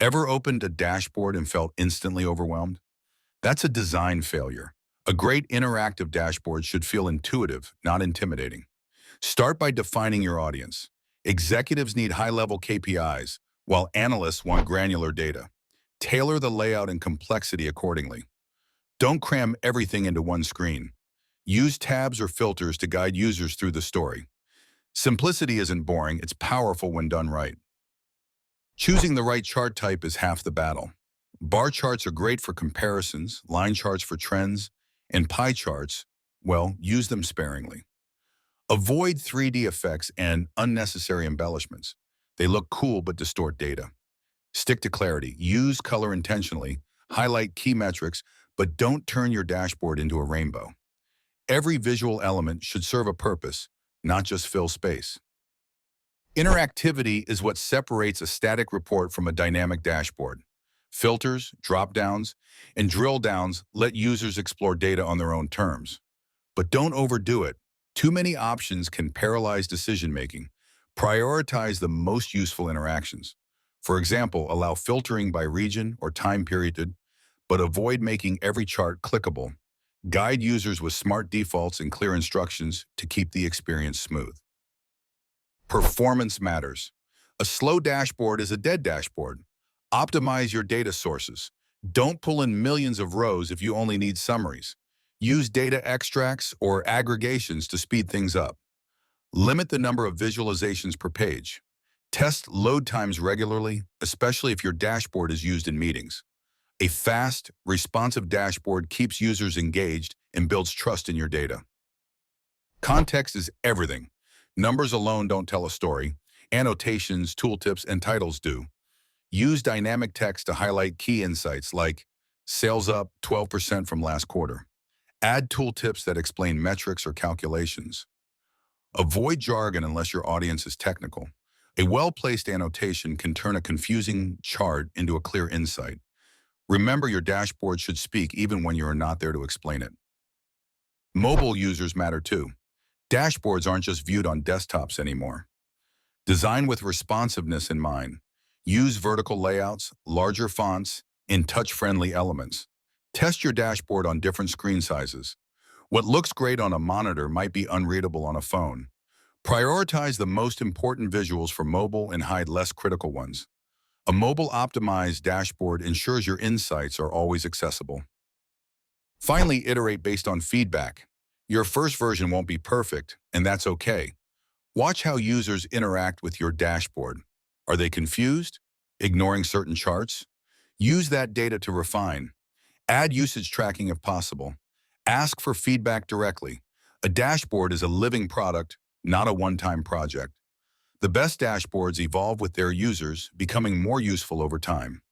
Ever opened a dashboard and felt instantly overwhelmed? That's a design failure. A great interactive dashboard should feel intuitive, not intimidating. Start by defining your audience. Executives need high-level KPIs, while analysts want granular data. Tailor the layout and complexity accordingly. Don't cram everything into one screen. Use tabs or filters to guide users through the story. Simplicity isn't boring, it's powerful when done right. Choosing the right chart type is half the battle. Bar charts are great for comparisons, line charts for trends, and pie charts, well, use them sparingly. Avoid 3D effects and unnecessary embellishments. They look cool but distort data. Stick to clarity. Use color intentionally, highlight key metrics, but don't turn your dashboard into a rainbow. Every visual element should serve a purpose, not just fill space. Interactivity is what separates a static report from a dynamic dashboard. Filters, drop-downs, and drill-downs let users explore data on their own terms. But don't overdo it. Too many options can paralyze decision-making. Prioritize the most useful interactions. For example, allow filtering by region or time period, but avoid making every chart clickable. Guide users with smart defaults and clear instructions to keep the experience smooth. Performance matters. A slow dashboard is a dead dashboard. Optimize your data sources. Don't pull in millions of rows if you only need summaries. Use data extracts or aggregations to speed things up. Limit the number of visualizations per page. Test load times regularly, especially if your dashboard is used in meetings. A fast, responsive dashboard keeps users engaged and builds trust in your data. Context is everything. Numbers alone don't tell a story. Annotations, tooltips, and titles do. Use dynamic text to highlight key insights like sales up 12% from last quarter. Add tooltips that explain metrics or calculations. Avoid jargon unless your audience is technical. A well-placed annotation can turn a confusing chart into a clear insight. Remember, your dashboard should speak even when you are not there to explain it. Mobile users matter too. Dashboards aren't just viewed on desktops anymore. Design with responsiveness in mind. Use vertical layouts, larger fonts, and touch-friendly elements. Test your dashboard on different screen sizes. What looks great on a monitor might be unreadable on a phone. Prioritize the most important visuals for mobile and hide less critical ones. A mobile-optimized dashboard ensures your insights are always accessible. Finally, iterate based on feedback. Your first version won't be perfect, and that's okay. Watch how users interact with your dashboard. Are they confused? Ignoring certain charts? Use that data to refine. Add usage tracking if possible. Ask for feedback directly. A dashboard is a living product, not a one-time project. The best dashboards evolve with their users, becoming more useful over time.